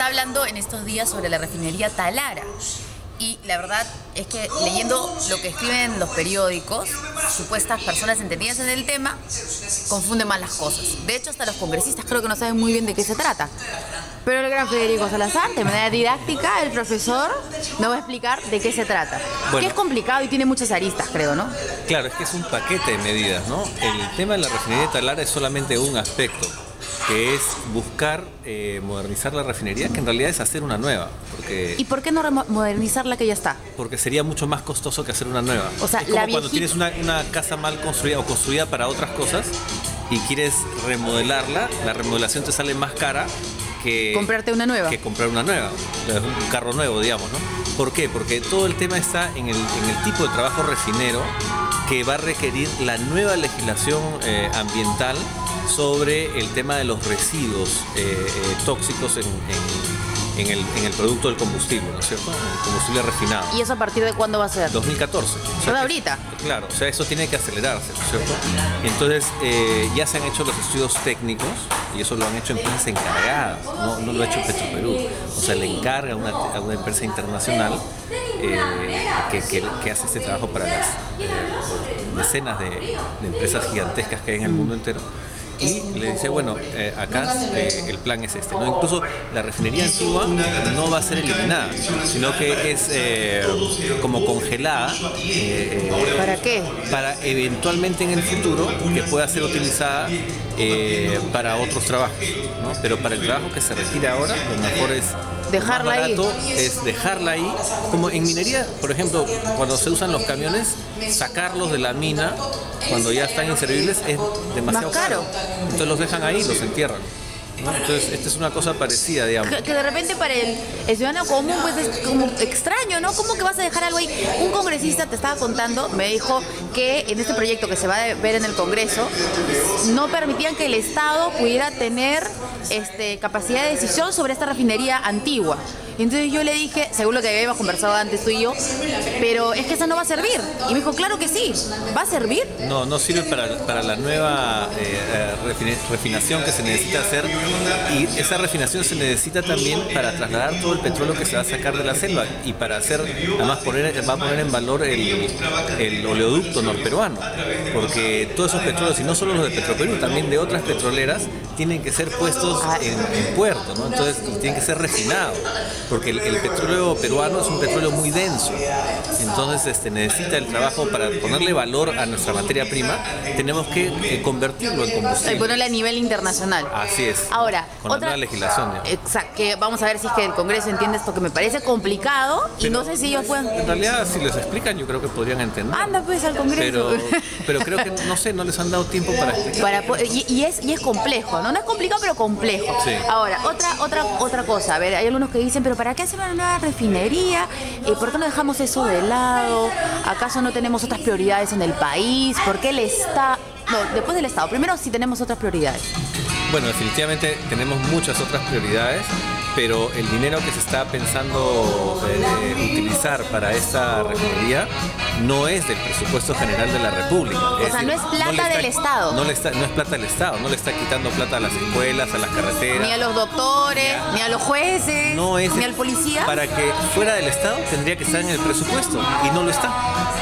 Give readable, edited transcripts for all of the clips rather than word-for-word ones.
estaba hablando en estos días sobre la refinería Talara. Y la verdad es que leyendo lo que escriben los periódicos, supuestas personas entendidas en el tema, confunden más las cosas. De hecho, hasta los congresistas creo que no saben muy bien de qué se trata. Pero el gran Federico Salazar, de manera didáctica, el profesor, nos va a explicar de qué se trata. Bueno, que es complicado y tiene muchas aristas, creo, ¿no? Claro, es que es un paquete de medidas, ¿no? El tema de la refinería Talara es solamente un aspecto, que es buscar modernizar la refinería, que en realidad es hacer una nueva. ¿Y por qué no modernizar la que ya está? Porque sería mucho más costoso que hacer una nueva. O sea, es como cuando tienes una casa mal construida o construida para otras cosas y quieres remodelarla, la remodelación te sale más cara que comprarte una nueva. Que comprar una nueva, un carro nuevo, digamos, ¿no? ¿Por qué? Porque todo el tema está en el tipo de trabajo refinero que va a requerir la nueva legislación ambiental sobre el tema de los residuos tóxicos en el producto del combustible, ¿no es cierto? El combustible refinado. ¿Y eso a partir de cuándo va a ser? 2014. ¿Pero ahorita? Claro, o sea, eso tiene que acelerarse, ¿no es cierto? Entonces, ya se han hecho los estudios técnicos y eso lo han hecho empresas encargadas, no lo ha hecho Petroperú. O sea, le encarga a una empresa internacional que hace este trabajo para las decenas de empresas gigantescas que hay en el mundo entero. Y le dice, bueno, acá el plan es este, ¿no? Incluso la refinería antigua no va a ser eliminada, sino que es como congelada. ¿Para qué? Para eventualmente en el futuro que pueda ser utilizada para otros trabajos, ¿no? Pero para el trabajo que se requiere ahora, lo mejor es dejarla ahí. Es dejarla ahí. Como en minería, por ejemplo, cuando se usan los camiones, sacarlos de la mina cuando ya están inservibles es demasiado caro. Entonces los dejan ahí y los entierran, ¿no? Entonces, esta es una cosa parecida, digamos. Que de repente para el ciudadano común pues es como extraño, ¿no? ¿Cómo que vas a dejar algo ahí? Un congresista te estaba contando, me dijo que en este proyecto que se va a ver en el Congreso, no permitían que el Estado pudiera tener capacidad de decisión sobre esta refinería antigua. Entonces yo le dije, según lo que habíamos conversado antes tú y yo, pero es que esa no va a servir. Y me dijo, claro que sí, ¿va a servir? No sirve para la nueva refinación que se necesita hacer, y esa refinación se necesita también para trasladar todo el petróleo que se va a sacar de la selva y para hacer, además va a poner en valor el oleoducto norperuano, porque todos esos petróleos, y no solo los de Petroperú, también de otras petroleras, tienen que ser puestos en puerto, ¿no? Entonces, y tienen que ser refinados, porque el petróleo peruano es un petróleo muy denso. Entonces necesita el trabajo para ponerle valor a nuestra materia prima. Tenemos que convertirlo en combustible. Y ponerle a nivel internacional. Así es. Ahora, con la nueva legislación. Exacto, que vamos a ver si es que el Congreso entiende esto, que me parece complicado, y no sé si ellos pueden... En realidad, si les explican, yo creo que podrían entender. Anda pues al Congreso. Pero creo que, no sé, no les han dado tiempo para explicar. Y es complejo, ¿no? No es complicado, pero complejo. Sí. Ahora, otra cosa. A ver, hay algunos que dicen, pero ¿para qué hacer una nueva refinería? ¿Por qué no dejamos eso de lado? ¿Acaso no tenemos otras prioridades en el país? ¿Por qué el Estado? No, después del Estado. Primero, si tenemos otras prioridades. Bueno, definitivamente tenemos muchas otras prioridades, pero el dinero que se está pensando utilizar para esta refinería no es del presupuesto general de la República. O sea, no es plata del Estado. No es plata del Estado, no le está quitando plata a las escuelas, a las carreteras. Ni a los doctores, ni a los jueces, ni al policía. Para que fuera del Estado tendría que estar en el presupuesto y no lo está.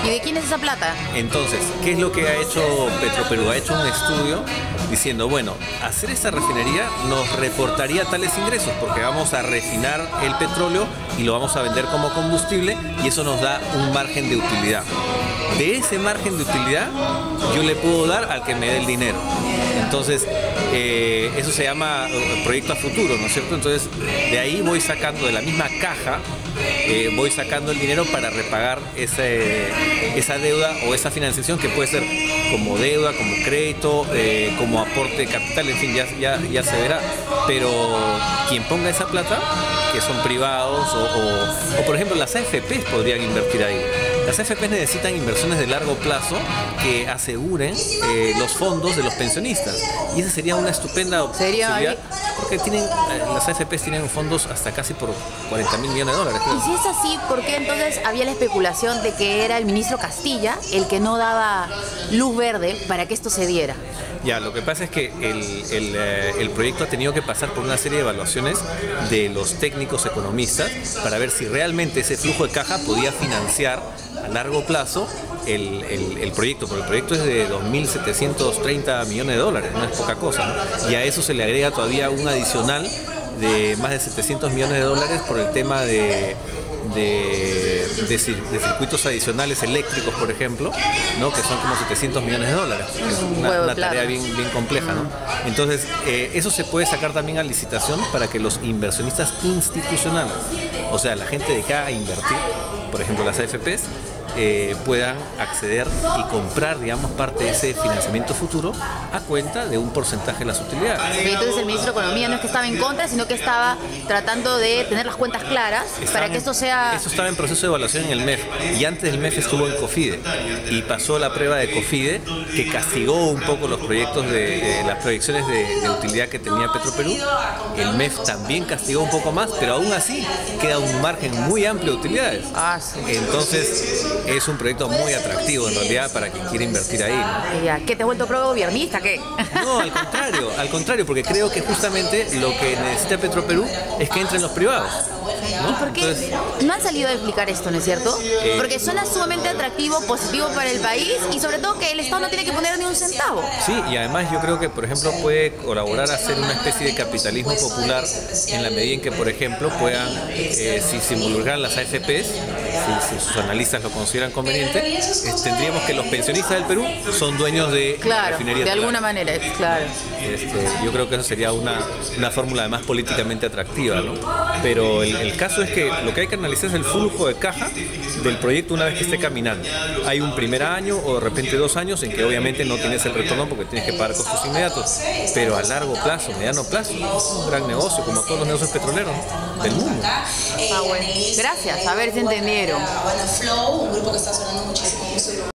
¿Y de quién es esa plata? Entonces, ¿qué es lo que ha hecho Petroperú? Ha hecho un estudio diciendo, bueno, hacer esta refinería nos reportaría tales ingresos porque vamos a refinar el petróleo y lo vamos a vender como combustible y eso nos da un margen de utilidad. De ese margen de utilidad yo le puedo dar al que me dé el dinero. Entonces, eso se llama proyecto a futuro, ¿no es cierto? Entonces, de ahí voy sacando de la misma caja, voy sacando el dinero para repagar esa deuda o esa financiación que puede ser como deuda, como crédito, como aporte de capital, en fin, ya se verá. Pero quien ponga esa plata, que son privados o por ejemplo las AFPs podrían invertir ahí. Las AFPs necesitan inversiones de largo plazo que aseguren los fondos de los pensionistas y esa sería una estupenda posibilidad Porque las AFPs tienen fondos hasta casi por 40.000 millones de dólares. Creo. Y si es así, ¿por qué entonces había la especulación de que era el ministro Castilla el que no daba luz verde para que esto se diera? Ya, lo que pasa es que el proyecto ha tenido que pasar por una serie de evaluaciones de los técnicos economistas para ver si realmente ese flujo de caja podía financiar a largo plazo el proyecto, porque el proyecto es de 2.730 millones de dólares, no es poca cosa, ¿no? Y a eso se le agrega todavía un adicional de más de 700 millones de dólares por el tema de circuitos adicionales eléctricos, por ejemplo, ¿no? Que son como 700 millones de dólares. Es una tarea bien compleja, ¿no? Entonces, eso se puede sacar también a licitación para que los inversionistas institucionales, o sea, la gente dedicada a invertir, por ejemplo, las AFPs, puedan acceder y comprar, digamos, parte de ese financiamiento futuro a cuenta de un porcentaje de las utilidades. Y entonces el ministro de Economía no es que estaba en contra, sino que estaba tratando de tener las cuentas claras para que esto sea... Eso estaba en proceso de evaluación en el MEF, y antes del MEF estuvo en COFIDE, y pasó la prueba de COFIDE, que castigó un poco los proyectos las proyecciones de utilidad que tenía Petroperú. El MEF también castigó un poco más, pero aún así queda un margen muy amplio de utilidades. Sí. Entonces, es un proyecto muy atractivo en realidad para quien quiere invertir ahí, ¿no? Ya, ¿qué te has vuelto pro-gobernista? ¿Qué? No, al contrario, porque creo que justamente lo que necesita Petroperú es que entren los privados, ¿no? ¿Y por qué no han salido a explicar esto, no es cierto? Porque suena sumamente atractivo, positivo para el país y sobre todo que el Estado no tiene que poner ni un centavo. Sí, y además yo creo que, por ejemplo, puede colaborar a hacer una especie de capitalismo popular en la medida en que, por ejemplo, puedan, si se involucran las AFPs, si sus analistas lo consideran conveniente, tendríamos que los pensionistas del Perú son dueños de la refinería. De alguna manera, claro. Yo creo que eso sería una fórmula además políticamente atractiva, ¿no? Pero el caso es que lo que hay que analizar es el flujo de caja del proyecto una vez que esté caminando. Hay un primer año o de repente 2 años en que obviamente no tienes el retorno porque tienes que pagar costos inmediatos, pero a largo plazo, mediano plazo, es un gran negocio, como todos los negocios petroleros del mundo. Bueno. Gracias, a ver si entendieron. Flow, un grupo que está sonando muchísimo.